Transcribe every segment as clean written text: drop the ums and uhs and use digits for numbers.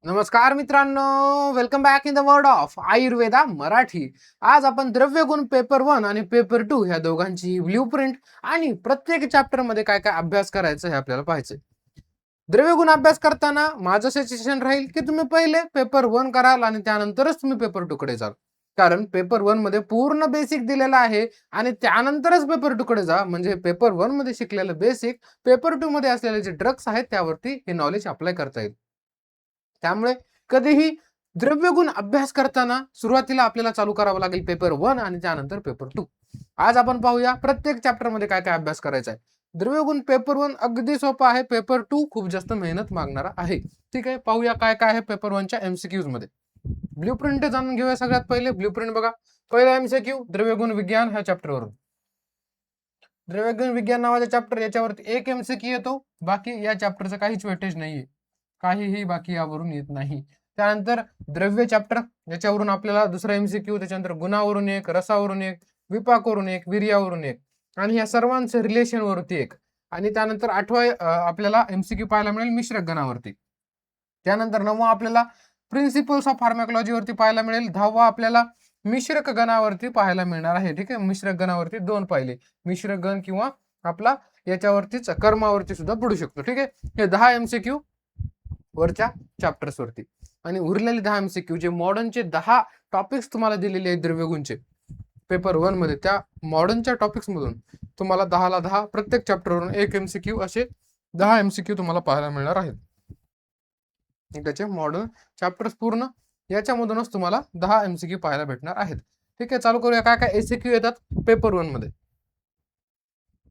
नमस्कार मित्रांनो, welcome back in the world of Ayurveda Marathi. आज आपण द्रव्यगुण पेपर 1 आणि पेपर 2 ह्या दोघांची ब्ल्यू प्रिंट आणि प्रत्येक चॅप्टर मध्ये काय काय अभ्यास करायचं हे आपल्याला पाहायचंय. द्रव्यगुण अभ्यास करताना माझं सजेशन राहील की तुम्ही पहिले पेपर 1 कराल आणि त्यानंतरच तुम्ही पेपर 2 कडे जाल. कारण पेपर 1 मध्ये पूर्ण बेसिक दिलेलं आहे आणि त्यानंतरच पेपर 2 कडे जा, म्हणजे पेपर 1 मध्ये शिकलेलं बेसिक पेपर 2 मध्ये असलेले जे ड्रग्स आहेत त्यावरती हे नॉलेज अप्लाय करता येईल. त्यामुळे कधीही द्रव्यगुण अभ्यास करताना सुरुवातीला आपल्याला चालू करावं लागेल पेपर 1 आणि त्यानंतर पेपर 2. आज आपण पाहूया प्रत्येक चॅप्टर मध्ये काय काय अभ्यास करायचा आहे. द्रव्यगुण पेपर 1 अगदी सोपा आहे, पेपर 2 खूप जास्त मेहनत मागणारा आहे. ठीक आहे, पाहूया काय काय आहे पेपर 1 च्या एमसीक्यूज मध्ये. ब्ल्यू प्रिंट जाणून घेऊया. सगळ्यात पहिले ब्ल्यू प्रिंट बघा. पहिला एमसीक्यू द्रव्यगुण विज्ञान ह्या चॅप्टरवरून. द्रव्यगुण विज्ञान नावाचा चॅप्टर, याच्यावरती एक एमसीक्यू येतो, बाकी या चॅप्टरचं काहीच वेटेज नाहीये, काहीही बाकी यावरून येत नाही. त्यानंतर द्रव्य चॅप्टर, याच्यावरून आपल्याला दुसरा एमसीक्यू, त्याच्यानंतर गुणावरून एक, रसावरून एक, विपाकवरून एक, वीर्यावरून एक आणि या सर्वांचं रिलेशन वरती एक. आणि त्यानंतर आठवा आपल्याला एमसीक्यू पाहायला मिळेल मिश्रक गणावरती. त्यानंतर 9वा आपल्याला प्रिन्सिपल्स ऑफ फार्मॅकोलॉजी वरती पाहायला मिळेल. 10वा आपल्याला मिश्रक गणावरती पाहायला मिळणार आहे. ठीक आहे, मिश्रक गणावरती 2 पाहिले, मिश्रक गण किंवा आपला याच्यावरतीच कर्मावरती सुद्धा पडू शकतो. ठीक आहे, हे 10 एमसीक्यू वरच्या चॅप्टर्स वरती. आणि उरलेले 10 एमसीक्यू जे मॉडर्नचे 10 टॉपिक्स तुम्हाला दिलेले आहेत द्रव्यगुणचे पेपर 1 मध्ये, त्या मॉडर्नच्या टॉपिक्स मधून तुम्हाला 10 ला 10 प्रत्येक चॅप्टरवरून एक एमसीक्यू असे 10 एमसीक्यू तुम्हाला पाहायला मिळणार आहेत. त्याचे मॉडर्न चॅप्टर्स पूर्ण याच्यामधूनच तुम्हाला 10 एमसीक्यू पाहायला भेटणार आहेत. ठीक आहे, चालू करूया. काय काय एसीक्यू येतात पेपर 1 मध्ये.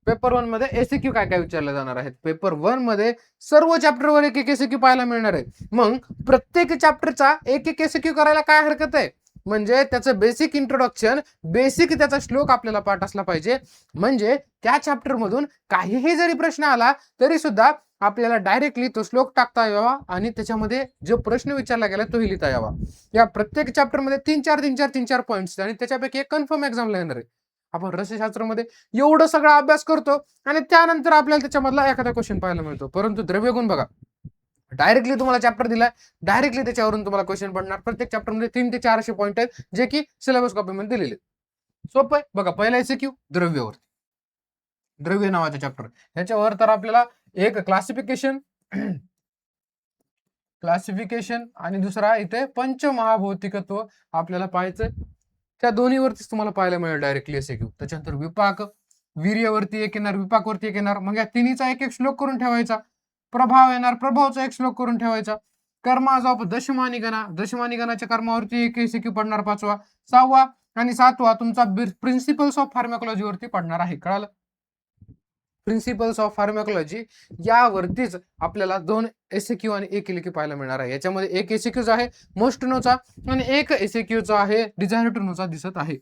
पेपर 1 मध्ये एसीक्यू काय काय विचारले जाणार आहेत. पेपर 1 मध्ये सर्व चॅप्टरवर एक एक एसीक्यू पाहायला मिळणार आहे. मग प्रत्येक चॅप्टरचा एक एक एसीक्यू करायला काय हरकत आहे, म्हणजे त्याचं बेसिक इंट्रोडक्शन, बेसिक त्याचा श्लोक आपल्याला पाठ असला पाहिजे. म्हणजे त्या चॅप्टर मधून काहीही जरी प्रश्न आला तरी सुद्धा आपल्याला डायरेक्टली तो श्लोक टाकता यावा आणि त्याच्यामध्ये जो प्रश्न विचारला गेला तोही लिहिता यावा. या प्रत्येक चॅप्टर मध्ये 3-4 पॉईंट्स आणि त्याच्यापैकी एक कन्फर्म एक्झामला येणार आहे. आपण रसशास्त्रामध्ये एवढं सगळा अभ्यास करतो आणि त्यानंतर आपल्याला त्याच्यामधला एखादा क्वेश्चन पाहायला मिळतो. परंतु द्रव्यगुण बघा, डायरेक्टली तुम्हाला चॅप्टर दिलाय, डायरेक्टली त्याच्यावरून तुम्हाला क्वेश्चन पडणार. प्रत्येक चॅप्टर मध्ये 3 ते 4 असे पॉईंट आहेत जे की सिलेबस कॉपी मध्ये दिलेले. सोपं आहे बघा. पहिला एमसीक्यू द्रव्यवर, द्रव्य नावाचा चॅप्टर. ह्याच्यावर तर आपल्याला एक क्लासिफिकेशन आणि दुसरा इथे पंचमहाभौतिकत्व आपल्याला पाहायचंय. त्या दोन्हीवरतीच तुम्हाला पाहायला मिळेल डायरेक्टली एमसीक्यू. त्याच्यानंतर विपाक, वीर्यवरती एक येणार, विपाकवरती एक येणार. मग या तिन्हीचा एक एक श्लोक करून ठेवायचा. प्रभाव येणार, प्रभावचा एक श्लोक करून ठेवायचा. कर्माचा दशमानी गणा, दशमानी गणाच्या कर्मावरती एक एमसीक्यू पडणार 5वा. 6वा आणि 7वा तुमचा प्रिन्सिपल्स ऑफ फार्मॅकोलॉजी वरती पडणार आहे. कळालं? प्रिन्सिपल्स ऑफ फार्मॅकोलॉजी यावरतीच आपल्याला 2 एसक्यू आणि 1 एलक्यू पाहायला मिळणार आहे. याच्यामध्ये एक एसक्यूचा आहे मोस्ट नोचा आणि एक एसक्यूचा आहे डिझायर टू नोचा दिसत आहे.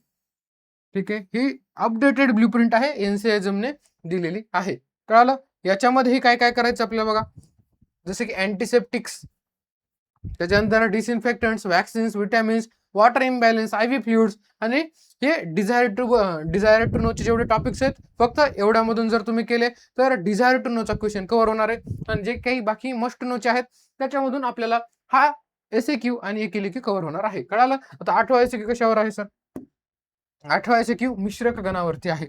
ठीक आहे, ही अपडेटेड ब्ल्यूप्रिंट आहे, एनसीएझम ने दिलेली आहे. कळालं? याच्यामध्ये काय काय करायचं आपल्याला बघा. जसे की अँटीसेप्टिक्स, त्याच्यानंतर disinfectants, vaccines, vitamins, water imbalance, IV fluids आणि हे डिझायर टू नोचे जेवढे टॉपिक्स आहेत, फक्त एवढ्यामधून जर तुम्ही केले तर डिझायर टू नोचा क्वेश्चन कव्हर होणार आहे. आणि जे काही बाकी मस्ट नोचे आहेत त्याच्यामधून आपल्याला हा एसक्यू आणि एक एलक्यू कव्हर होणार आहे. कळालं? आता 8वा एसक्यू कशावर आहे सर? 8वा एसक्यू मिश्रक गणावरती आहे.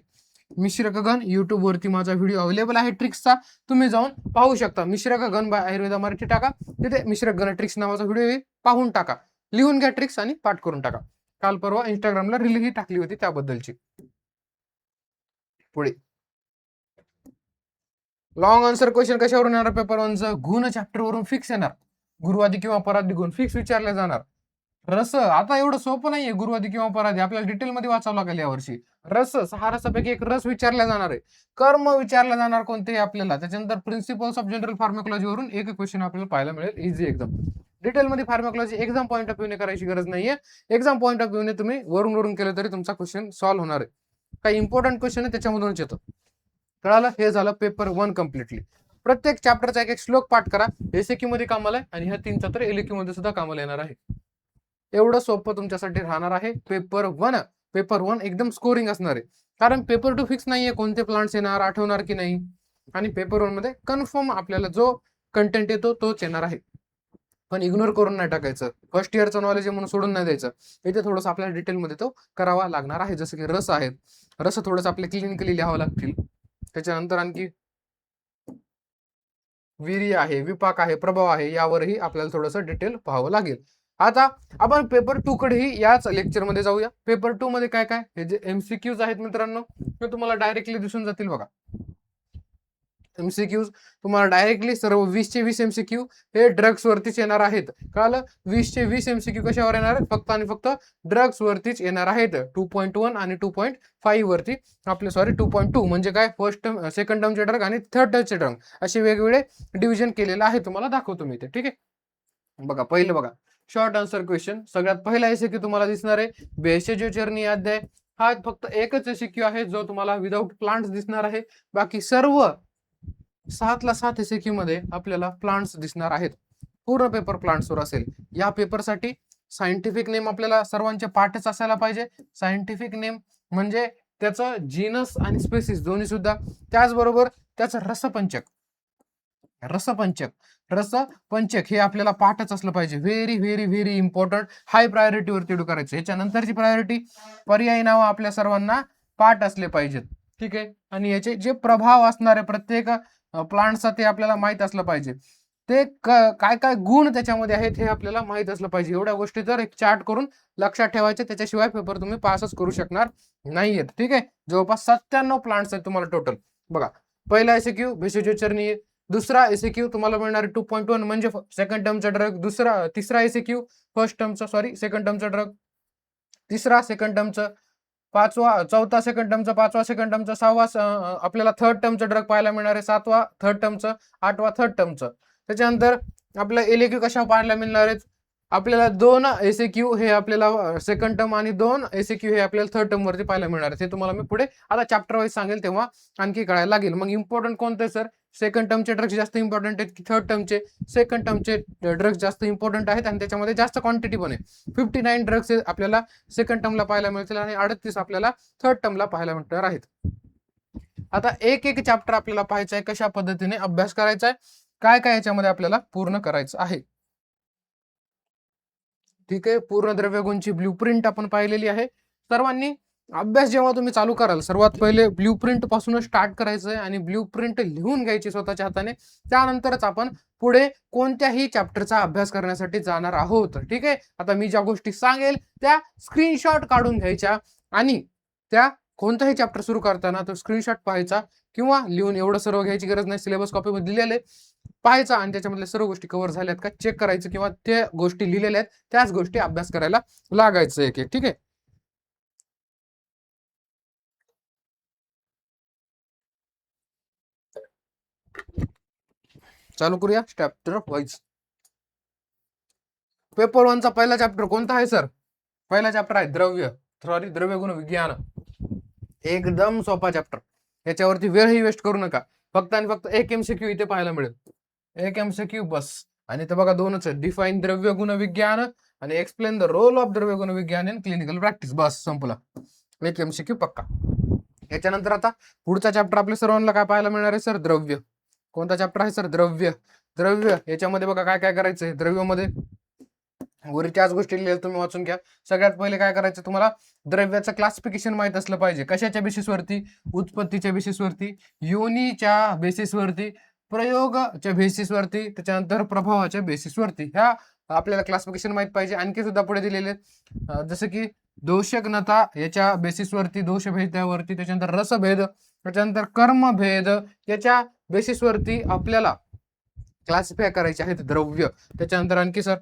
मिश्रक गण युट्यूब वरती माझा व्हिडिओ अवेलेबल आहे ट्रिक्सचा, तुम्ही जाऊन पाहू शकता. मिश्रक गण बाय आयुर्वेदा मराठी टाका, तिथे मिश्रक गण ट्रिक्स नावाचा व्हिडिओ पाहून टाका, लिहून घ्या ट्रिक्स आणि पाठ करून टाका. काल परवा इंस्टाग्रामला रील ही टाकली होती त्याबद्दलची. पुढे लॉंग आन्सर क्वेश्चन कशावरून येणार पेपर 1चं? गुण चॅप्टर वरून फिक्स येणार. गुरुवादी किंवा परादी गुण फिक्स विचारले जाणार. रस आता एवढं सोपं नाहीये गुरुवादी किंवा परादी, आपल्याला डिटेल मध्ये वाचावं लागेल यावर्षी. रस 6 रसापैकी एक रस विचारला जाणार आहे. कर्म विचारला जाणार कोणते आपल्याला. त्याच्यानंतर प्रिन्सिपल्स ऑफ जनरल फार्मॅकोलॉजी वरून एक क्वेश्चन आपल्याला पाहायला मिळेल, इझी एकदम. डिटेल मध्ये फार्मॅकोलॉजी एक्झाम पॉईंट ऑफ व्ह्यूने करायची गरज नाहीये. एक्झाम पॉईंट ऑफ व्ह्यूने तुम्ही वरून केलं तरी तुमचा क्वेश्चन सॉल्व्ह होणार आहे. काही इम्पॉर्टंट क्वेश्चन आहे त्याच्यामधूनच येतो. कळालं? हे झालं पेपर 1 कम्प्लिटली. प्रत्येक चॅप्टरचा एक एक श्लोक पाठ करा. एसक्यू मध्ये कामाला आहे आणि ह्या 3चा तर एलक्यू मध्ये सुद्धा कामाला येणार आहे. एवढं सोपं तुमच्यासाठी राहणार आहे पेपर 1. पेपर 1 एकदम स्कोरिंग असणार आहे, कारण पेपर 2 फिक्स नाहीये कोणते प्लांट्स येणार, आठवणार की नाही. आणि पेपर 1 मध्ये कन्फर्म आपल्याला जो कंटेंट येतो तोच येणार आहे. पण इग्नोर करून नाही टाकायचं. फर्स्ट इयरचं नॉलेज आहे म्हणून सोडून नाही द्यायचं. इथे थोडंसं आपल्याला डिटेलमध्ये तो करावा लागणार आहे. जसं की रस आहेत, रस थोडंसं आपले क्लिनिकली लिहावं लागतील. त्याच्यानंतर आणखी वीर्य आहे, विपाक आहे, प्रभाव आहे, यावरही आपल्याला थोडंसं डिटेल पाहावं लागेल. आता आपण पेपर 2 कडेही याच लेक्चरमध्ये जाऊया. पेपर 2 मध्ये काय काय हे जे एमसीक्यूज आहेत मित्रांनो, ते तुम्हाला डायरेक्टली दिसून जातील बघा. एमसीक्यूज तुम्हाला डायरेक्टली सर्व 20चे 20 एमसीक्यू हे ड्रग्स वरतीच येणार आहेत. कळालं? 20चे 20 एमसीक्यू कशावर येणार आहेत? फक्त आणि फक्त ड्रग्स वरतीच येणार आहेत. 2.1 आणि 2.5 वरती आपले 2.2 म्हणजे काय, फर्स्ट टर्म सेकंड टर्मचे ड्रग आणि थर्ड टर्मचे ड्रग असे वेगवेगळे डिव्हिजन केलेलं आहे. तुम्हाला दाखवतो मी ते. ठीक आहे, बघा पहिलं बघा शॉर्ट आन्सर क्वेश्चन. सगळ्यात पहिला एमसीक्यू तुम्हाला दिसणार आहे भेषजचरणी अध्याय. हा फक्त एकच एमसीक्यू आहे जो तुम्हाला विदाउट प्लांट्स दिसणार आहे. बाकी सर्व 7ला 7 एमसीक्यू मध्ये आपल्याला प्लांट्स दिसणार आहेत. पूर्ण पेपर प्लांट्सवर असेल. या पेपरसाठी सायंटिफिक नेम आपल्याला सर्वांचे पाठच असायला पाहिजे. सायंटिफिक नेम म्हणजे त्याचं जीनस आणि स्पेसिस दोन्ही सुद्धा, त्याचबरोबर त्याचं रसपंचक हे आपल्याला पाठच असलं पाहिजे. व्हेरी व्हेरी व्हेरी इम्पॉर्टंट, हाय प्रायोरिटीवरती करायचं. ह्याच्यानंतरची प्रायोरिटी पर्यायी नाव आपल्या सर्वांना पाठ असले पाहिजेत. ठीक आहे, आणि याचे जे प्रभाव असणार आहे प्रत्येक प्लांटचा ते आपल्याला माहित असलं पाहिजे. ते काय काय गुण त्याच्यामध्ये आहेत हे आपल्याला माहित असलं पाहिजे. एवढ्या गोष्टी तर एक चार्ट करून लक्षात ठेवायच्या, त्याच्याशिवाय पेपर तुम्ही पासच करू शकणार नाहीयेत. ठीक आहे, जवळपास 97 प्लांट्स आहेत तुम्हाला टोटल. बघा पहिला एसक्यू भेषजचरणी, दुसरा एसक्यू तुम्हाला मिळणार 2.1 म्हणजे सेकंड टर्मचा ड्रग, तिसरा एसक्यू फर्स्ट टर्मचा सेकंड टर्मचा ड्रग, तिसरा सेकंड टर्मचा, चौथा सेकंड टर्मचा, पाचवा सेकंड टर्मचा, सहावा आपल्याला थर्ड टर्मचा ड्रग पाहायला मिळणार आहे, सातवा थर्ड टर्मचं, आठवा थर्ड टर्मचं. त्याच्यानंतर आपल्याला एलएक्यू कशा पाहायला मिळणार आहेत? आपल्याला 2 एसक्यू हे आपल्याला सेकंड टर्म आणि 2 एसक्यू हे आपल्याला थर्ड टर्म वरती पाहायला मिळणार आहे. ते तुम्हाला मी पुढे आता चॅप्टर वाईज सांगेल तेव्हा आणखी कळायला लागेल. मग इम्पॉर्टंट कोणते सर? सेकंड टर्मचे ड्रग्स जास्त इम्पॉर्टंट आहेत की थर्ड टर्मचे? सेकंड टर्मचे ड्रग्स जास्त इम्पॉर्टंट आहेत आणि त्याच्यामध्ये जास्त क्वांटिटी पण आहे. 59 ड्रग्स आपल्याला सेकंड टर्मला पाहायला मिळतील आणि 38 आपल्याला थर्ड टर्मला पाहायला मिळणार आहेत. आता एक एक चॅप्टर आपल्याला पाहायचं आहे, कशा पद्धतीने अभ्यास करायचा आहे, काय काय याच्यामध्ये आपल्याला पूर्ण करायचं आहे. ठीक आहे, पूर्ण द्रव्यगुणची ब्ल्यूप्रिंट आपण पाहिलेली आहे. सर्वांनी अभ्यास जेव्हा तुम्ही चालू कराल, सर्वात पहिले ब्ल्यूप्रिंट पासूनच स्टार्ट करायचं आहे आणि ब्ल्यूप्रिंट लिहून घ्यायची स्वतःच्या हाताने. त्यानंतरच आपण पुढे कोणत्याही चॅप्टरचा अभ्यास करण्यासाठी जाणार आहोत. ठीक आहे, आता मी ज्या गोष्टी सांगेल त्या स्क्रीनशॉट काढून घ्यायच्या आणि त्या कोणताही चॅप्टर सुरू करताना तो स्क्रीनशॉट पाहायचा किंवा लिहून, एवढं सर्व घ्यायची गरज नाही. सिलेबस कॉपीमध्ये दिलेले पाहायचा आणि त्याच्यामधल्या सर्व गोष्टी कव्हर झाल्यात का चेक करायचं किंवा त्या गोष्टी लिहिलेल्या आहेत त्याच गोष्टी अभ्यास करायला लागायचं एक एक. ठीक आहे, चालू करूया चॅप्टर वाईज. पेपर 1चा पहिला चॅप्टर कोणता आहे सर? पहिला चॅप्टर आहे द्रव्यगुण विज्ञान. एकदम सोपा चॅप्टर, याच्यावरती वेळही वेस्ट करू नका. फक्त आणि फक्त एक एमसीक्यू इथे पाहायला मिळेल, एक एमसीक्यू बस. आणि ते बघा दोनच आहे, डिफाईन द्रव्यगुण विज्ञान आणि एक्सप्लेन द रोल ऑफ द्रव्यगुण विज्ञान इन क्लिनिकल प्रॅक्टिस. बस संपला, एक एमसीक्यू पक्का. याच्यानंतर आता पुढचा चॅप्टर आपल्या सर्वांना काय पाहायला मिळणार आहे सर? द्रव्य. कोणता चॅप्टर आहे सर? द्रव्य. याच्यामध्ये बघा काय काय करायचंय द्रव्यामध्ये, वरी त्याच गोष्टी लिहिल्या तुम्ही वाचून घ्या. सगळ्यात पहिले काय करायचं, तुम्हाला द्रव्याचं क्लासिफिकेशन माहित असलं पाहिजे. कशाच्या बेसिसवरती? उत्पत्तीच्या बेसिसवरती, योनीच्या बेसिसवरती, प्रयोगाच्या बेसिसवरती, त्याच्यानंतर प्रभावाच्या बेसिसवरती. ह्या आपल्याला क्लासिफिकेशन माहित पाहिजे. आणखी सुद्धा पुढे दिलेले जसं की दोषघनता याच्या बेसिसवरती, दोषभेदावरती, त्याच्यानंतर रसभेद, त्याच्यानंतर कर्मभेद याच्या बेसिसवरती आपल्याला क्लासिफाय करायचे आहेत द्रव्य. त्याच्यानंतर आणखी sir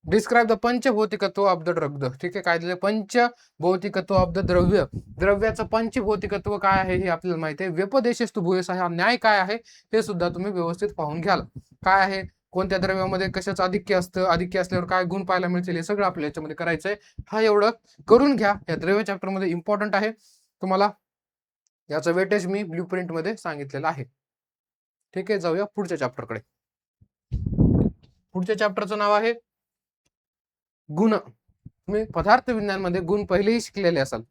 describe the panchabhautikatva of the drug. ठीक आहे, काय दिले? पंचभौतिकत्व ऑफ द द्रव्य. द्रव्याचं पंचभौतिकत्व काय आहे हे आपल्याला माहिती आहे. व्यपदेशस्तु भूयस हा न्याय काय आहे हे सुद्धा तुम्ही व्यवस्थित पाहून घ्याल. काय आहे, कोणत्या द्रव्यामध्ये कशाचं आधिक्य असतं, आधिक्य असल्यावर काय गुण पाहायला मिळतील, हे सगळं आपल्या याच्यामध्ये करायचंय. हा एवढं करून घ्या. या द्रव्य चॅप्टर मध्ये इम्पॉर्टंट आहे. तुम्हाला याचं वेटेज मी ब्ल्यूप्रिंट मध्ये सांगितलेलं आहे. ठीक आहे, जाऊया पुढच्या चॅप्टरकडे. पुढच्या चॅप्टरचं नाव आहे गुण. तुम्ही पदार्थ विज्ञान मध्ये गुण पहिलेही शिकलेले असाल.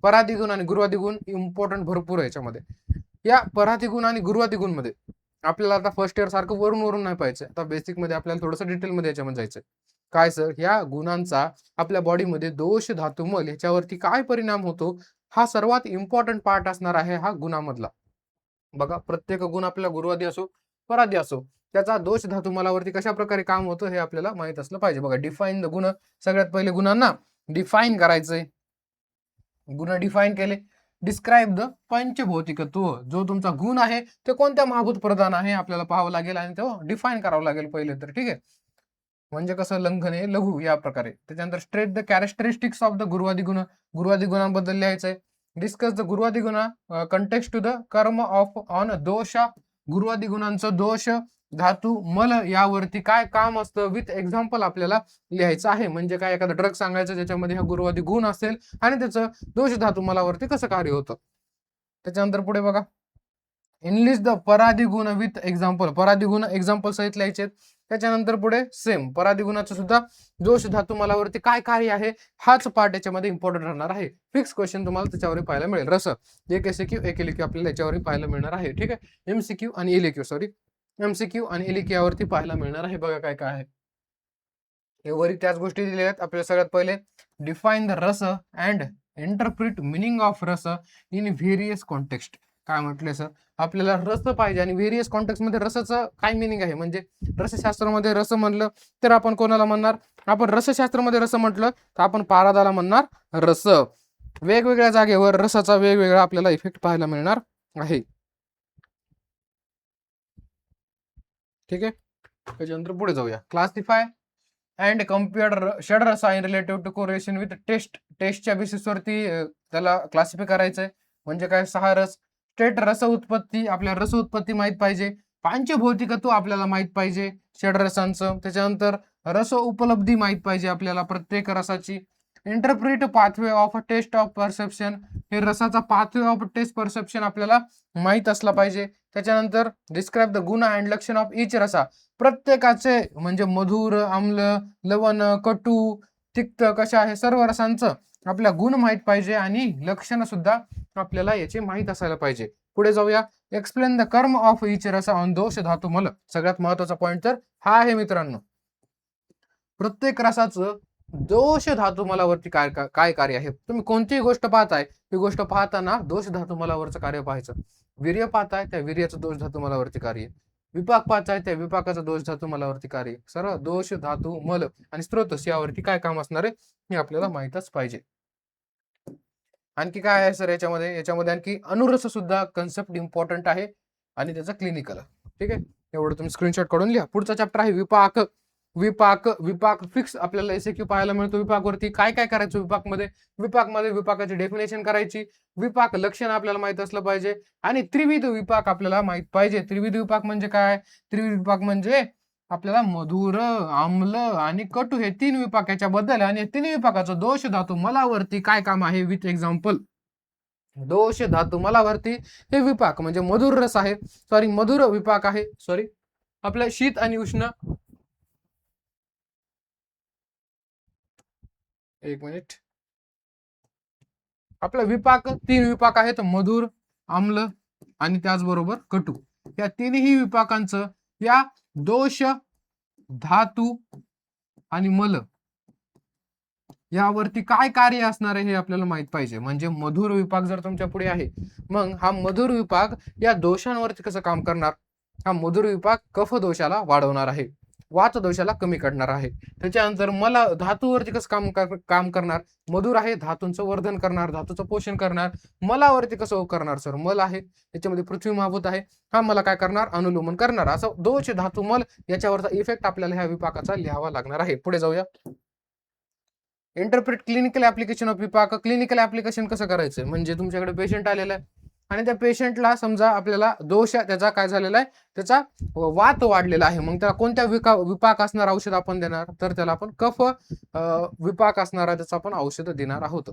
पराधिगुण आणि गुरुवादिगुण इम्पॉर्टंट भरपूर आहे याच्यामध्ये. या पराधिगुण आणि गुरुवादिगुण मध्ये आपल्याला आता फर्स्ट इयर सारखं वरून वरून नाही पाहिजे, आता बेसिक मध्ये आपल्याला थोडंसं डिटेलमध्ये याच्यामध्ये जायचं. काय सर, ह्या गुणांचा आपल्या बॉडीमध्ये दोष धातू मल ह्याच्यावरती काय परिणाम होतो, हा सर्वात इम्पॉर्टंट पार्ट असणार आहे हा गुणामधला. बघा, प्रत्येक गुण आपल्याला गुरुवादी असो परादी असो, त्याचा दोष धातू मलावरती कशा प्रकारे काम होतं हे आपल्याला माहित असलं पाहिजे. बघा, डिफाईन द गुण. सगळ्यात पहिले गुणांना डिफाईन करायचंय. गुण डिफाईन केले. Describe the panchabhautikatva. जो तुमचा गुण आहे ते कोणत्या महाभूत प्रधान आहे आपल्याला पाहावं लागेल आणि तो डिफाईन करावं लागेल पहिले तर. ठीक आहे, म्हणजे कसं लंघने लघु या प्रकारे. त्याच्यानंतर state the characteristics of the gurvadi guna. गुरुवादी गुणांबद्दल लिहायचंय. Discuss the gurvadi guna context to the karma of on dosha. गुरुवादी गुणांचं दोष धातू मल यावरती काय काम असतं विथ एक्झाम्पल आपल्याला लिहायचं आहे. म्हणजे काय, एखादा ड्रग सांगायचं ज्याच्यामध्ये हा गुरुवादी गुण असेल आणि त्याचं दोष धातू मलावरती कसं कार्य होतं. त्याच्यानंतर पुढे बघा, इनलिस्ट द परादी गुण विथ एक्झाम्पल. परादी गुण एक्झाम्पल सहित लिहायचे. त्याच्यानंतर पुढे सेम परादी गुणाचं सुद्धा दोष धातू मलावरती काय कार्य आहे हाच पार्ट याच्यामध्ये इम्पॉर्टंट राहणार आहे. फिक्स क्वेश्चन तुम्हाला त्याच्यावर पाहायला मिळेल. रस एक एसक्यू एक एलक्यू आपल्याला याच्यावर पाहायला मिळणार आहे. ठीक आहे, एमसीक्यू आणि एलक्यू, सॉरी एमसीक्यू आणि एलक्यू यावरती पाहायला मिळणार आहे. बघा काय काय आहे. वरी त्याच गोष्टी दिलेल्या आहेत आपल्याला. सगळ्यात पहिले डिफाईन द रस अँड इंटरप्रिट मिनिंग ऑफ रस इन व्हेरियस कॉन्टेक्स्ट. काय म्हटलंय सर, आपल्याला रस पाहिजे आणि व्हेरियस कॉन्टेक्स्ट मध्ये रसाचं काय मिनिंग आहे. म्हणजे रसशास्त्रामध्ये रस म्हणलं तर आपण कोणाला म्हणणार, आपण रसशास्त्रामध्ये रस म्हटलं तर आपण पारादाला म्हणणार रस. वेगवेगळ्या जागेवर रसाचा वेगवेगळा आपल्याला इफेक्ट पाहायला मिळणार आहे. ठीक आहे, त्याच्यानंतर पुढे जाऊया. Classify and compare shadrasa in relative to correlation with taste. टेस्टच्या बेसिसवरती त्याला क्लासिफाय करायचंय. म्हणजे काय, 6 रस. स्टेट रस उत्पत्ती, आपल्याला रस उत्पत्ती माहित पाहिजे. पांचभौतिकत्व आपल्याला माहित पाहिजे षडरसांचं. त्याच्यानंतर रस उपलब्धी माहित पाहिजे आपल्याला प्रत्येक रसाची. Interpret pathway of taste of perception. हे रसाचा पाथवे ऑफ टेस्ट परसेप्शन आपल्याला माहित असला पाहिजे. त्याच्यानंतर डिस्क्राईब द गुण अँड लक्षण ऑफ इच रसा. प्रत्येकाचे म्हणजे मधुर, आम्ल, लवण, कटू, तिक्त कशा आहे सर्व रसांचं आपल्या गुण माहित पाहिजे आणि लक्षण सुद्धा आपल्याला याचे माहित असायला पाहिजे. पुढे जाऊया. Explain the karma of each रसा ऑन दोष धातू मल. सगळ्यात महत्वाचा पॉइंट तर हा आहे मित्रांनो. प्रत्येक रसाचं दोष धातू मलावरती काय काय कार्य आहे. तुम्ही कोणतीही गोष्ट पाहताय, ती गोष्ट पाहताना दोष धातू मलावरचं कार्य पाहायचं. वीर्य पाहताय, त्या वीर्याचं दोष धातू मलावरती कार्य. विपाक पाहताय, त्या विपाकाचा दोष धातू मलावरती कार्य. सर्व दोष धातू मल आणि स्त्रोतस यावरती काय काम असणार आहे हे आपल्याला माहितच पाहिजे. आणखी काय आहे सर याच्यामध्ये, याच्यामध्ये आणखी अनुरस सुद्धा कन्सेप्ट इम्पॉर्टंट आहे आणि त्याचा क्लिनिकल. ठीक आहे, एवढं तुम्ही स्क्रीनशॉट काढून लिहा. पुढचा चॅप्टर आहे विपाक. विपाक विपाक फिक्स आपल्याला एसक्यू पाहायला मिळतो. विपाकवरती काय काय करायचं विपाकमध्ये विपाकाची डेफिनेशन करायची. विपाक लक्षण आपल्याला माहित असलं पाहिजे आणि त्रिविध विपाक आपल्याला माहित पाहिजे. त्रिविध विपाक म्हणजे काय, त्रिविध विपाक म्हणजे आपल्याला मधुर, आम्ल आणि कटू हे 3 विपाक याच्याबद्दल आणि 3 विपाकाचं दोष धातू मलावरती काय काम आहे विथ एक्झाम्पल. दोष धातू मलावरती हे विपाक म्हणजे मधुर रस आहे, सॉरी मधुर विपाक आहे, सॉरी आपल्या शीत आणि उष्ण. एक मिनिट. आपला विपाक 3 विपाक आहेत, मधुर, आम्ल आणि त्याचबरोबर कटू. या तिन्ही विपाकांचं या दोष धातू आणि मल यावरती काय कार्य असणार आहे हे आपल्याला माहित पाहिजे. म्हणजे मधुर विपाक जर तुमच्या पुढे आहे, मग हा मधुर विपाक या दोषांवरती कसं काम करणार. हा मधुर विपाक कफ दोषाला वाढवणार आहे, वात दोषाला कमी करणार आहे. त्याच्यानंतर मला धातूवरती कसं काम करणार. मधुर आहे, धातूंचं वर्धन करणार, धातूचं पोषण करणार. मलावरती कसं करणार सर, मल आहे त्याच्यामध्ये पृथ्वी महाभूत आहे, हा मला काय करणार, अनुलोमन करणार. असं दोष धातू मल याच्यावरचा इफेक्ट आपल्याला ह्या विपाकाचा लिहावा लागणार आहे. पुढे जाऊया. Interpret clinical application of vipaka. Clinical application कसं करायचं, म्हणजे तुमच्याकडे पेशंट आलेला आहे आणि त्या पेशंटला समजा आपल्याला दोष त्याचा काय झालेला आहे, त्याचा वात वाढलेला आहे. मग त्याला कोणत्या विपाक असणार औषध आपण देणार, तर त्याला आपण कफ विपाक असणारा त्याचं आपण औषध देणार आहोत.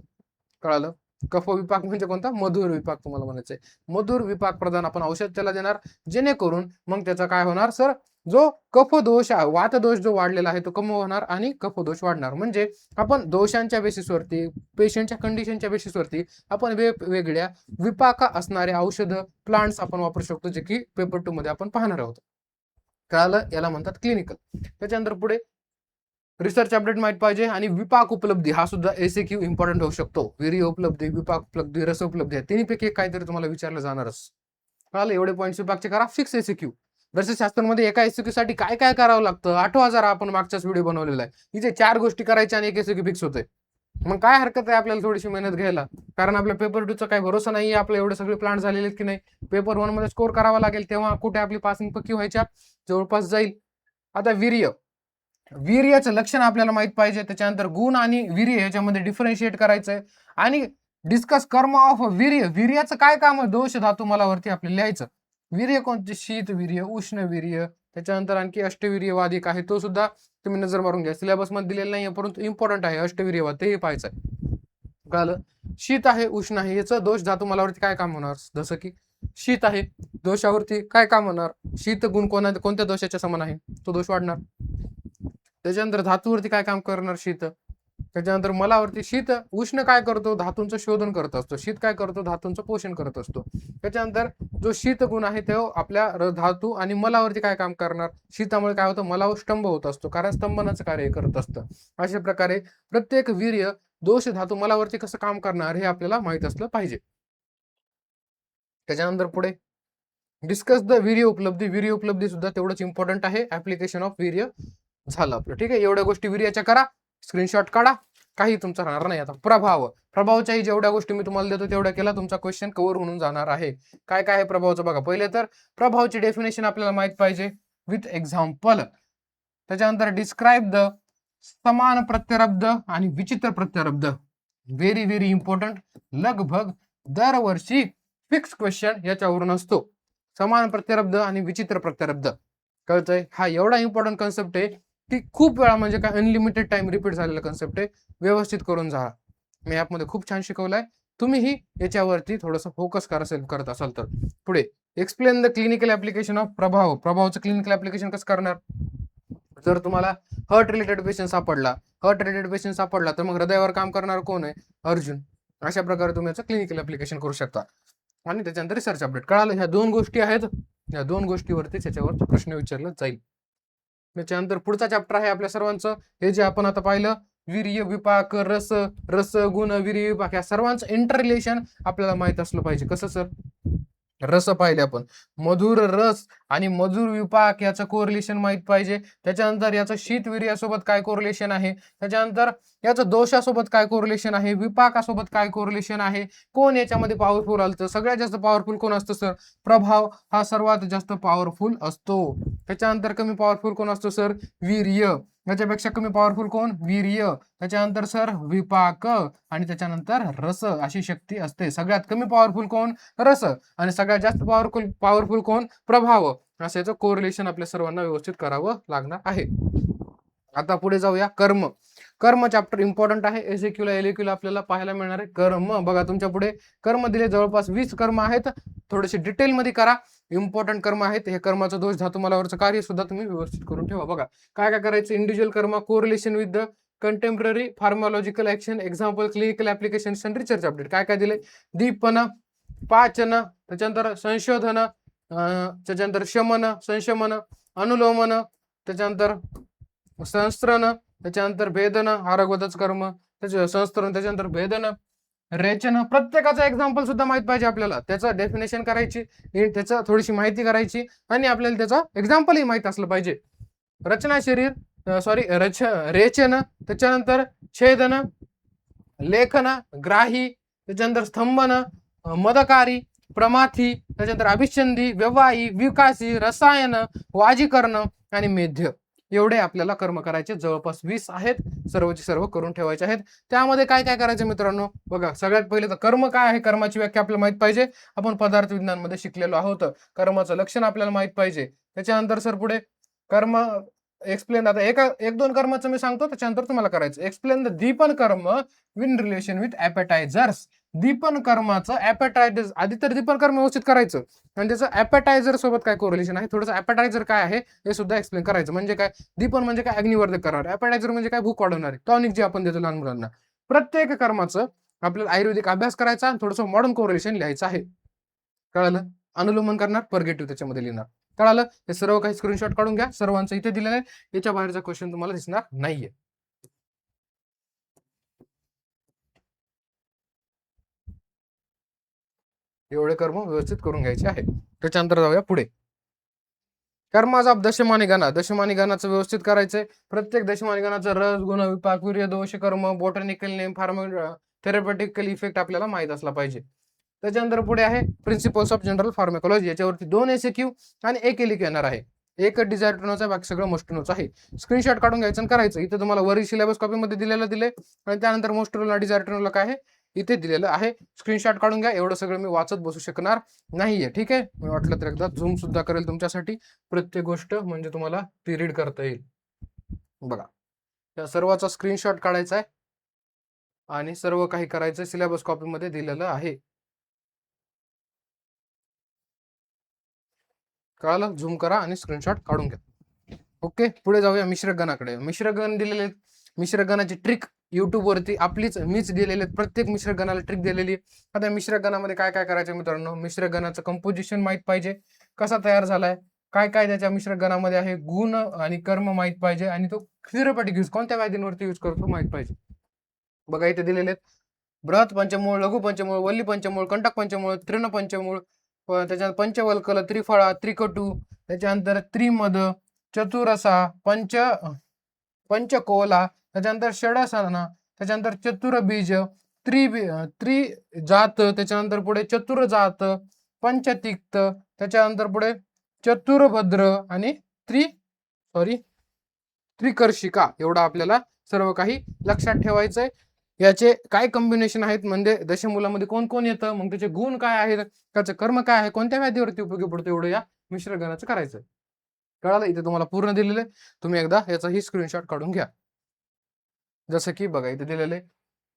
कळालं. कफ विपाक म्हणजे कोणता? मधुर विपाक तुम्हाला म्हणायचंय. मधुर विपाक प्रदान आपण औषध त्याला देणार, जेणेकरून मग त्याचा काय होणार सर, जो कफदोष वातदोष जो वाढलेला आहे तो कमी होणार आणि कफदोष वाढणार. म्हणजे आपण दोषांच्या बेसिसवरती, पेशंटच्या कंडिशनच्या बेसिसवरती आपण वेगवेगळ्या विपाका असणारे औषधं, प्लांट्स आपण वापरू शकतो, जे की पेपर 2 मध्ये आपण पाहणार आहोत. कळालं? याला म्हणतात क्लिनिकल. त्याच्यानंतर पुढे रिसर्च अपडेट माहित पाहिजे आणि विपाक उपलब्धी हा सुद्धा एसएक्यू इम्पॉर्टंट होऊ शकतो. वीर्य उपलब्धी, विपाक उपलब्धी, रस उपलब्धी, तिन्हीपैकी काहीतरी तुम्हाला विचारलं जाणारच. कळालं? एवढे पॉईंट्स विपाकचे करा. Fix SAQ. रसशास्त्रामध्ये एका एसएक्यू साठी काय काय करावं लागतं आठवा जरा आपण मागच्याच व्हिडिओ बनवलेला आहे. इथे 4 गोष्टी करायच्या आणि एक एसएक्यू फिक्स होते. मग काय हरकत आहे आपल्याला थोडीशी मेहनत घ्यायला, कारण आपल्या पेपर 2 चा काही भरोसा नाही. आपलं एवढे सगळे प्लांट झालेले की नाही, पेपर 1 मध्ये स्कोर करावा लागेल, तेव्हा कुठे आपली पासिंग पक्की व्हायच्या जवळपास जाईल. आता वीर्य, वीर्याचं लक्षण आपल्याला माहित पाहिजे. त्याच्यानंतर गुण आणि वीर्य याच्यामध्ये डिफरन्शिएट करायचंय आणि डिस्कस कर्म ऑफ वीर्य. वीर्याचं काय काम आहे? दोष धातू मला वरती आपल्याला लिहायचं. वीर्य कोणते? शीत वीर्य, उष्ण वीर्य, त्याच्यानंतर आणखी अष्टवीर्यवाद एक आहे, तो सुद्धा तुम्ही नजर मारून घ्या. सिलेबस मध्ये दिलेला नाही, परंतु इम्पॉर्टंट आहे अष्टवीर्यवाद, तेही पाहायचं आहे. कळलं? शीत आहे, उष्ण आहे, याचं दोष धातू मला वरती काय काम होणार? जसं की शीत आहे, दोषावरती काय काम होणार? शीत गुण कोणत्या दोषाच्या समान आहे? तो दोष वाढणार. त्याच्यानंतर धातूवरती काय काम करणार? शीत. त्याच्यानंतर मलावरती शीत, उष्ण काय करतो? धातूंचं शोधन करत असतो. शीत काय करतो? धातूंचं पोषण करत असतो. त्याच्यानंतर जो शीत गुण आहे तो आपल्या धातू आणि मलावरती काय काम करणार? शीतामुळे काय होतं? मलावर स्तंभ होत असतो, कारण स्तंभनाचं कार्य करत असतं. अशा प्रकारे प्रत्येक वीर्य दोष धातू मलावरती कसं काम करणार हे आपल्याला माहित असलं पाहिजे. त्याच्यानंतर पुढे डिस्कस द वीर्य उपलब्धी. वीर्य उपलब्धी सुद्धा तेवढंच इम्पॉर्टंट आहे. ऍप्लिकेशन ऑफ वीर्य झालं आपलं. ठीक आहे, एवढ्या गोष्टी वीर्याच्या करा, स्क्रीनशॉट काढा, काही तुमचा राहणार नाही. आता प्रभाव, प्रभावच्याही जेवढ्या गोष्टी मी तुम्हाला देतो तेवढ्या केला, तुमचा क्वेश्चन कव्हर होऊन जाणार आहे. काय काय आहे प्रभावाचं बघा. पहिले तर प्रभावची डेफिनेशन आपल्याला माहित पाहिजे विथ एक्झाम्पल. त्याच्यानंतर डिस्क्राईब द समान प्रत्यरब्ध आणि विचित्र प्रत्यरब्ध. Very very important. लगभग दरवर्षी फिक्स क्वेश्चन याच्यावरून असतो. समान प्रत्यरब्ध आणि विचित्र प्रत्यरब्ध. कळतंय? हा एवढा इम्पॉर्टंट कन्सेप्ट आहे की खूप वेळा, म्हणजे काय अनलिमिटेड टाइम रिपीट झालेला कन्सेप्ट आहे. व्यवस्थित करून जा. मी ॲपमध्ये खूप छान शिकवलंय. तुम्हीही याच्यावरती थोडंसं फोकस करत असाल तर. पुढे explain the clinical application of प्रभाव. प्रभावचं क्लिनिकल ऍप्लिकेशन कसं करणार? जर तुम्हाला हार्ट रिलेटेड पेशंट सापडला तर मग हृदयावर काम करणार कोण आहे? अर्जुन. अशा प्रकारे तुम्ही याचं क्लिनिकल ऍप्लिकेशन करू शकता. आणि त्याच्यानंतर रिसर्च अपडेट. कळालं? ह्या 2 गोष्टी आहेत, या 2 गोष्टीवरती त्याच्यावर प्रश्न विचारला जाईल. त्याच्यानंतर पुढचा चॅप्टर आहे आपल्या सर्वांचं, हे जे आपण आता पाहिलं, वीर्य, विपाक, रस, रस गुण, वीर्य, विपाक, या सर्वांचं इंटर रिलेशन आपल्याला माहित असलं पाहिजे. कसं सर? रस पाहिले आपण, मधुर रस आणि मधुर विपाक याचं कोरिलेशन माहित पाहिजे. त्याच्यानंतर याचं शीत वीर्यासोबत काय कोरिलेशन आहे, त्याच्यानंतर याचं दोषासोबत काय कोरिलेशन आहे, विपाकासोबत काय कोरिलेशन आहे, कोण याच्यामध्ये पॉवरफुल असतं? सगळ्यात जास्त पॉवरफुल कोण असतं सर? प्रभाव हा सर्वात जास्त पॉवरफुल असतो. त्याच्यानंतर कमी पॉवरफुल कोण असतो सर? वीर्य. याच्यापेक्षा कमी पॉवरफुल कोण? वीर्य. त्याच्यानंतर सर विपाक आणि त्याच्यानंतर रस अशी शक्ती असते. सगळ्यात कमी पॉवरफुल कोण? रस. आणि सगळ्यात जास्त पॉवरफुल कोण? प्रभाव. असं याचं कोरिलेशन आपल्या सर्वांना व्यवस्थित करावं लागणार आहे. आता पुढे जाऊया. कर्म. कर्म चॅप्टर इम्पॉर्टंट आहे. एसएक्यूला एलएक्यूला आपल्याला पाहायला मिळणार आहे. कर्म बघा, तुमच्या पुढे कर्म दिले, जवळपास 20 कर्म आहेत. थोडेसे डिटेल मध्ये करा. इम्पॉर्टंट कर्म आहेत. हे कर्माचं दोष धातू मलावरचं कार्य सुद्धा तुम्ही व्यवस्थित करून ठेवा. बघा काय काय करायचं. Individual karma, correlation with the contemporary pharmacological action, example, clinical application, research update. काय काय दिले? दीपन, पाचन, त्याच्यानंतर संशोधन, त्याच्यानंतर शमन, संशमन, अनुलोमन, त्याच्यानंतर संस्त्रण, त्याच्यानंतर भेदन, आरोग्यच कर्म, त्याच्या संस्त्रण, त्याच्यानंतर भेदन, रेचन. प्रत्येकाचं एक्झाम्पल सुद्धा माहित पाहिजे आपल्याला. त्याचं डेफिनेशन करायची, त्याचं थोडीशी माहिती करायची आणि आपल्याला त्याचं एक्झाम्पलही माहित असलं पाहिजे. रचना शरीर, रेचन, त्याच्यानंतर छेदन, लेखन, ग्राही, त्याच्यानंतर स्तंभन, मदकारी, प्रमाथी, त्याच्यानंतर अभिषंधी, व्यवाही, विकासी, रसायन, वाजीकरण आणि मेध्य. एवढे आपल्याला कर्म करायचे. जवळपास 20 आहेत. सर्वचे सर्व करून ठेवायचे आहेत. त्यामध्ये काय काय करायचं मित्रांनो? बघा, सगळ्यात पहिले तर कर्म काय आहे, कर्माची व्याख्या आपल्याला माहित पाहिजे. आपण पदार्थ विज्ञान मध्ये शिकलेलो आहोत. कर्माचं लक्षण आपल्याला माहित पाहिजे. त्याच्यानंतर सर पुढे कर्म एक्सप्लेन. आता एक दोन कर्माचं मी सांगतो, त्याच्यानंतर तुम्हाला करायचं. एक्सप्लेन द दीपन कर्म इन रिलेशन विथ ॲपेटायझर्स. दीपन कर्माचं ऍपेटायझर, आधी तर दीपन कर्म व्यवस्थित करायचं आणि त्याचं ऍपेटायझर सोबत काय कोरिलेशन आहे, थोडंसं ऍपेटायझर काय आहे हे सुद्धा एक्सप्लेन करायचं. म्हणजे काय, दीपन म्हणजे काय, अग्निवर्धक करणार, ऍपेटायझर म्हणजे काय, भूक वाढवणारे, टॉनिक जे आपण देतो लहान मुलांना. प्रत्येक कर्माचं आपल्याला आयुर्वेदिक अभ्यास करायचा आणि थोडंसं मॉडर्न कोरिलेशन लिहायचं आहे. कळालं? अनुलोमन करणार, परगेटिव्ह त्याच्यामध्ये लिहिणार. कळालं? हे सर्व काही स्क्रीनशॉट काढून घ्या, सर्वांचं इथे दिलेलं आहे. याच्या बाहेरचा क्वेश्चन तुम्हाला दिसणार नाहीये. एवढे कर्म व्यवस्थित करून घ्यायचे आहे. त्याच्यानंतर जाऊया पुढे. कर्माचा दशमानी गणा, दशमानी गणाचं व्यवस्थित करायचंय. प्रत्येक दशमानी गणाचा रस, गुण, विपाक, वीर्य, दोष, कर्म, बॉटनिकल नेम, थेरपेटिकल इफेक्ट आपल्याला माहित असला पाहिजे. त्याच्यानंतर पुढे आहे प्रिन्सिपल्स ऑफ जनरल फार्माकोलॉजी. याच्यावरती 2 एसक्यू आणि 1 एलिक येणार आहे. एक डिझायर्टनोचा, बाकी सगळं मोस्टनोचं आहे. स्क्रीनशॉट काढून घ्यायचं आणि करायचं. इथे तुम्हाला वरील सिलेबस कॉपीमध्ये दिलेलं दिले आणि त्यानंतर मोस्टनोला, डिझायर्टनोला काय आहे इथे दिलेलं आहे. स्क्रीनशॉट काढून घ्या. एवढं सगळं मी वाचत बसू शकणार नाहीये. ठीक आहे, मी वाटलं तर एकदा झूम सुद्धा करेल तुमच्यासाठी, प्रत्येक गोष्ट म्हणजे तुम्हाला ती रीड करता येईल. बघा, या सर्वाचा स्क्रीनशॉट काढायचा आहे आणि सर्व काही करायचं सिलेबस कॉपीमध्ये दिलेलं आहे. कळालं? झूम करा आणि स्क्रीनशॉट काढून घ्या. ओके, पुढे जाऊया मिश्रगणाकडे. मिश्रगण दिलेले, मिश्रगणाची ट्रिक युट्यूब वरती आपलीच मीच दिलेले, प्रत्येक मिश्रगणाला ट्रिक दिलेली. आता मिश्रगणामध्ये काय काय करायचं मित्रांनो, मिश्रगणाचं कंपोजिशन माहित पाहिजे, कसा तयार झालाय, काय काय त्याच्या मिश्रगणामध्ये आहे, गुण आणि कर्म माहित पाहिजे आणि तो थेरपेटिक यूज कोणत्या व्याधींवरती यूज करतो माहित पाहिजे. बघा इथे दिलेले आहेत, बृहत पंचमूळ, लघु पंचमूळ, वल्ली पंचमूळ, कंटक पंचमूळ, तृण पंचमूळ, त्याच्यानंतर पंचवल्कल, त्रिफळा, त्रिकटू, त्याच्यानंतर त्रिमद, चतुरसा, पंचकोला, त्याच्यानंतर षडसना, त्याच्यानंतर चतुर्बीज, त्रिजात, त्याच्यानंतर पुढे चतुर्जात, पंचतिक्त, त्याच्यानंतर पुढे चतुर्भद्र आणि त्रिकर्षिका. एवढं आपल्याला सर्व काही लक्षात ठेवायचंय. याचे काय कॉम्बिनेशन आहेत, म्हणजे दशमूलामध्ये कोण कोण येतं, मग त्याचे गुण काय आहेत, त्याचं कर्म काय आहे, कोणत्या व्याधीवरती उपयोगी पडतो, एवढं या मिश्रगणाचं करायचं. कळालं? इथे तुम्हाला पूर्ण दिलेलं आहे, तुम्ही एकदा याचाही स्क्रीनशॉट काढून घ्या. जसं की बघा इथे दिलेलं आहे,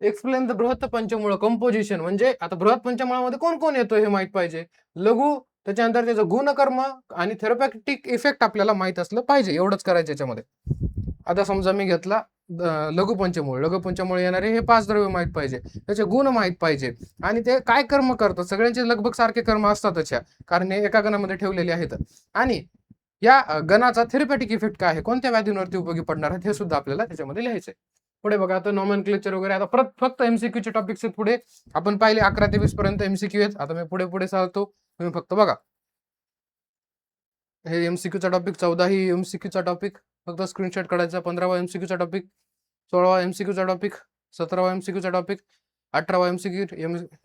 एक्सप्लेन द बृहत पंचमूळ कंपोजिशन. म्हणजे आता बृहत पंचमूळामध्ये कोण कोण येतो हे माहित पाहिजे, लघु, त्याच्यानंतर त्याचं गुणकर्म आणि थेरपॅटिक इफेक्ट आपल्याला माहित असलं पाहिजे. एवढंच करायचं याच्यामध्ये. आता समजा मी घेतला लघु पंचमूळ, लघु पंचमूळ येणारे हे 5 द्रव्य माहित पाहिजे, त्याचे गुण माहित पाहिजे आणि ते काय कर्म करतात. सगळ्यांचे लगभग सारखे कर्म असतातच, कारण हे एका गणामध्ये ठेवलेले आहेत. आणि या गणाचा थेरपॅटिक इफेक्ट काय आहे, कोणत्या व्याधींवरती उपयोगी पडणार आहेत, हे सुद्धा आपल्याला त्याच्यामध्ये लिहायचंय. पुढे बघा, आता नॉमेनक्लेचर वगैरे, आता फक्त एमसीक्यूचे टॉपिक्स आहेत. पुढे आपण पाहिले 11 ते 20 पर्यंत एमसीक्यू आहेत. आता मी पुढे पुढे सांगतो, तुम्ही फक्त बघा. हे एमसीक्यूचा टॉपिक, 14ही एमसीक्यूचा टॉपिक, फक्त स्क्रीनशॉट काढायचा. 15वा एमसीक्यूचा टॉपिक, 16वा एमसीक्यूचा टॉपिक, 17वा एमसीक्यूचा टॉपिक, 18वा एमसीक्यू,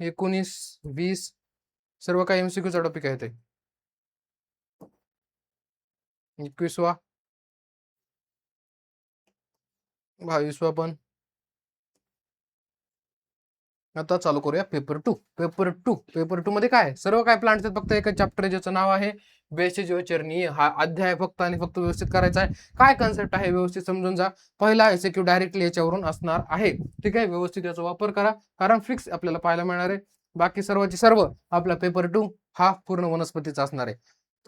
19, 20 सर्व काही एमसीक्यूचा टॉपिक आहे. ते 21वा, 22वा पण. आता चालू करूया पेपर 2. पेपर 2 मध्ये काय सर्व काय प्लांट्स आहेत, फक्त एकच चॅप्टर ज्याचं नाव आहे बेसिजोचरणी. हा अध्याय फक्त आणि फक्त व्यवस्थित करायचा आहे. काय कन्सेप्ट आहे व्यवस्थित समजून जा. पहिला एसक्यू डायरेक्टली याच्यावरून असणार आहे. ठीक आहे, व्यवस्थित याचा वापर करा, कारण फिक्स आपल्याला पाहायला मिळणार आहे. बाकी सर्वची सर्व आपला पेपर 2 हा पूर्ण वनस्पतीचा असणार आहे.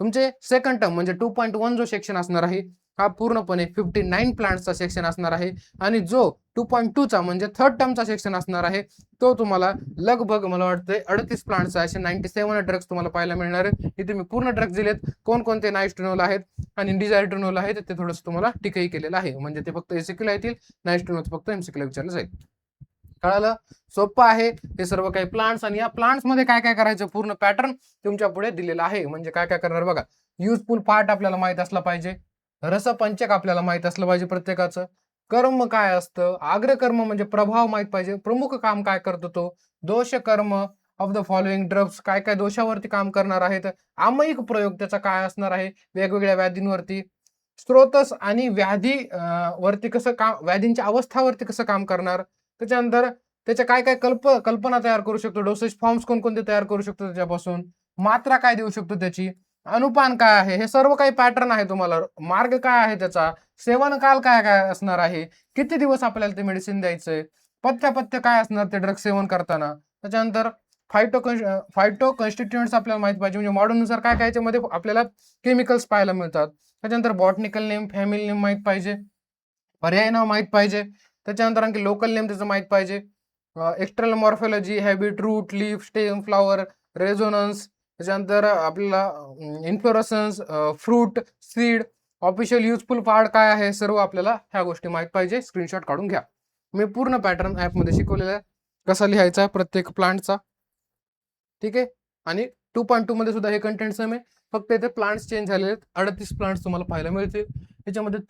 तुमचे सेकंड टर्म म्हणजे 2.1 जो सेक्शन असणार आहे, हा पूर्णपणे 59 प्लांट्सचा सेक्शन असणार आहे. आणि जो 2.2 चा म्हणजे थर्ड टर्मचा सेक्शन असणार आहे, तो तुम्हाला लगभग मला वाटतंय 38 प्लांट्स असे 97 ड्रग्स तुम्हाला पाहायला मिळणार आहेत. इथे मी पूर्ण ड्रग्स दिलेत, कोणकोणते नायस्ट्रिनोल आहेत आणि डिझायर्ट्रिनोल आहेत, ते थोडंसं तुम्हाला टिकही केलेलं आहे. म्हणजे ते फक्त एमसीक्यूला येतील, नायस्ट्रिनोल फक्त एमसीक्यूला विचारलं जाईल. कळालं? सोपं आहे हे सर्व काही प्लांट्स. आणि या प्लांट्स मध्ये काय काय करायचं पूर्ण पॅटर्न तुमच्या पुढे दिलेला आहे. म्हणजे काय काय करणार बघा. युजफुल पार्ट आपल्याला माहित असला पाहिजे, रसपंचक आपल्याला माहित असलं पाहिजे प्रत्येकाचं, कर्म काय असतं, अग्रकर्म म्हणजे प्रभाव माहित पाहिजे, प्रमुख काम काय करतो तो, दोष कर्म ऑफ द फॉलोइंग ड्रग्स काय काय दोषावरती काम करणार आहेत, आमयिक प्रयोग त्याचा काय असणार आहे वेगवेगळ्या व्याधींवरती, स्त्रोतस आणि व्याधी वरती कसं काम, व्याधींच्या अवस्थावरती कसं काम करणार, त्याच्यानंतर त्याच्या काय काय कल्पना तयार करू शकतो, डोसेज फॉर्म्स कोणकोणते तयार करू शकतो त्याच्यापासून, मात्रा काय देऊ शकतो त्याची, अनुपान काय आहे, हे सर्व काही पॅटर्न आहे. तुम्हाला मार्ग काय आहे त्याचा, सेवन काल काय काय असणार आहे, किती दिवस आपल्याला ते मेडिसिन द्यायचंय, पथ्य काय असणार ते ड्रग सेवन करताना, त्याच्यानंतर फायटो कॉन्स्टिट्युएंट्स आपल्याला माहित पाहिजे, म्हणजे मॉडर्ननुसार काय काय याच्यामध्ये आपल्याला केमिकल्स पाहायला मिळतात. त्याच्यानंतर बॉटनिकल नेम, फॅमिली नेम माहित पाहिजे, पर्याय नाव माहित पाहिजे. त्याच्यानंतर आणखी लोकल नेम त्याचं माहित पाहिजे. External morphology, habit, root, leaf, stem, flower, resonance. त्याच्यानंतर आपल्याला inflorescence, fruit, seed, official useful part काय आहे, सर्व आपल्याला ह्या गोष्टी माहित पाहिजे. स्क्रीनशॉट काढून घ्या. मी पूर्ण पॅटर्न ॲपमध्ये शिकवलेला आहे, कसा लिहायचा प्रत्येक प्लांटचा. ठीक आहे. आणि 2.2 मध्ये सुद्धा हे कंटेंट सेम आहे, फक्त इथे प्लांट्स चेंज झालेले आहेत. 38 प्लांट्स तुम्हाला पाहायला मिळतील. याच्यामध्ये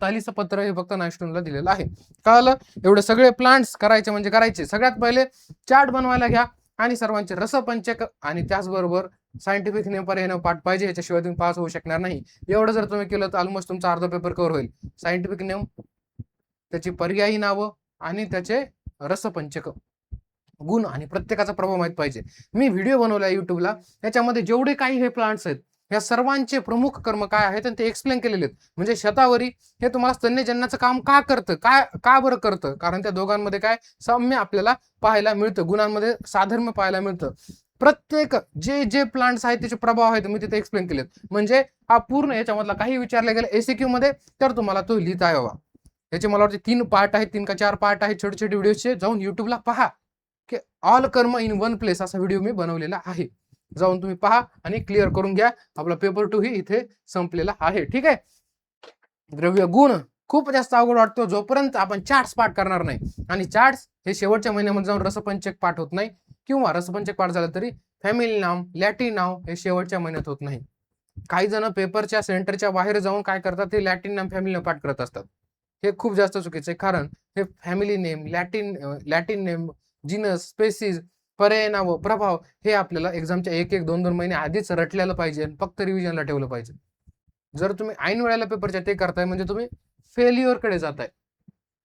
तालीचं पत्र हे फक्त नायस्टोनला दिलेलं आहे. कळलं? एवढे सगळे प्लांट्स करायचे म्हणजे करायचे. सगळ्यात पहिले चार्ट बनवायला घ्या आणि सर्वांचे रसपंचक आणि त्याचबरोबर सायंटिफिक नेम पर्याय पाठ पाहिजे, याच्याशिवाय तुम्ही पास होऊ शकणार नाही. एवढं जर तुम्ही केलं तर ऑलमोस्ट तुमचा अर्धा पेपर कव्हर होईल. सायंटिफिक नेम, त्याची पर्यायी नावं आणि त्याचे रसपंचक गुण आणि प्रत्येकाचा प्रभाव माहित पाहिजे. मी व्हिडिओ बनवला युट्यूबला, त्याच्यामध्ये जेवढे काही हे प्लांट्स आहेत या सर्वांचे प्रमुख कर्म काय आहेत आणि ते एक्सप्लेन केलेले आहेत. म्हणजे शतावरी हे तुम्हाला स्तन्यजन्याचं काम का करतं, का बरं करतं, कारण त्या दोघांमध्ये काय साम्य आपल्याला पाहायला मिळतं, गुणांमध्ये साधर्म्य पाहायला मिळतं. प्रत्येक जे जे प्लांट्स आहेत त्याचे प्रभाव आहेत मी तिथे एक्सप्लेन केलेत. म्हणजे हा पूर्ण याच्यामधला काही विचारलं गेलं एसीक्यू मध्ये तर तुम्हाला तो लिहिता यावा. याचे मला वाटते 3 पार्ट आहेत, 3 का 4 पार्ट आहेत छोटे छोटे व्हिडिओचे. जाऊन युट्यूबला पहा की ऑल कर्म इन वन प्लेस असा व्हिडिओ मी बनवलेला आहे. जाऊन तुम्ही पहा आणि क्लिअर करून घ्या. आपला पेपर 2 ही इथे संपलेला आहे. ठीक आहे. द्रव्य गुण खूप जास्त अवघड वाटतो जोपर्यंत आपण चार्ट्स पाठ करणार नाही. आणि चार्ट्स हे शेवटच्या महिन्यामध्ये जाऊन रसपंचक पाठ होत नाही, किंवा रसपंचक पाठ झालं तरी फॅमिली नाम, लॅटिन नाव हे शेवटच्या महिन्यात होत नाही. काही जण पेपरच्या सेंटरच्या बाहेर जाऊन काय करतात, ते लॅटिन नाम, फॅमिली नाम पाठ करत असतात. हे खूप जास्त चुकीचं आहे, कारण हे फॅमिली नेम, लॅटिन नेम, जिनस, स्पेसिस, पर्याय नाव, प्रभाव हे आपल्याला एक्झामच्या 1-1, 2-2 महिने आधीच रटलेलं पाहिजे, फक्त रिव्हिजनला ठेवलं पाहिजे. जर तुम्ही ऐन वेळेला पेपरच्या ते करताय म्हणजे तुम्ही फेल्युअरकडे जाताय.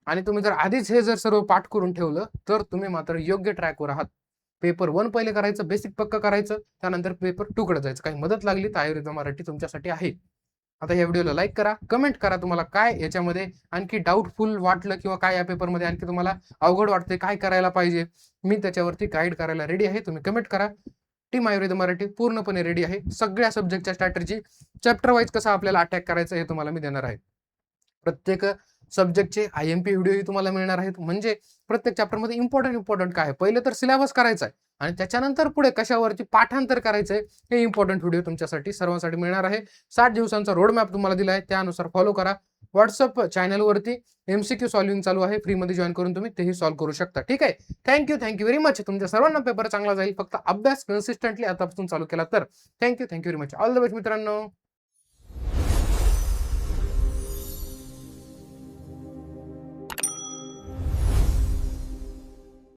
आणि तुम्ही जर आधीच हे जर सर्व पाठ करून ठेवलं तर तुम्ही मात्र योग्य ट्रॅकवर आहात. पेपर 1 पहिले करायचं, बेसिक पक्क करायचं, त्यानंतर पेपर 2 कडे जायचं. काही मदत लागली तर आयुर्वेद मराठी तुमच्यासाठी आहे. आता या व्हिडिओला लाईक करा, कमेंट करा तुम्हाला काय याच्यामध्ये आणखी डाऊटफुल वाटलं, किंवा काय या पेपरमध्ये आणखी तुम्हाला अवघड वाटते, काय करायला पाहिजे. मी त्याच्यावरती गाईड करायला रेडी आहे. तुम्ही कमेंट करा. टीम आयुर्वेद मराठी पूर्णपणे रेडी आहे. सगळ्या सब्जेक्टच्या स्ट्रॅटेजी चॅप्टर वाईज कसा आपल्याला अटॅक करायचं हे तुम्हाला मी देणार आहे. प्रत्येक सब्जेक्टचे IMP व्हिडिओही तुम्हाला मिळणार आहेत. म्हणजे प्रत्येक चॅप्टरमध्ये इम्पॉर्टंट काय आहे, पहिले तर सिलेबस करायचा आहे आणि त्याच्यानंतर पुढे कशावरती पाठांतर करायचंय हे इम्पॉर्टंट व्हिडिओ तुमच्यासाठी सर्वांसाठी मिळणार आहे. 60 दिवसांचा रोड मॅप तुम्हाला दिला आहे, त्यानुसार फॉलो करा. व्हॉट्सअप चॅनलवरती MCQ सॉल्विंग चालू आहे, फ्रीमध्ये जॉईन करून तुम्ही तेही सॉल्व्ह करू शकता. ठीक आहे. Thank you very much. तुमच्या सर्वांना पेपर चांगला जाईल, फक्त अभ्यास कन्सिस्टंटली आतापासून चालू केला तर. Thank you very much. All the best मित्रांनो.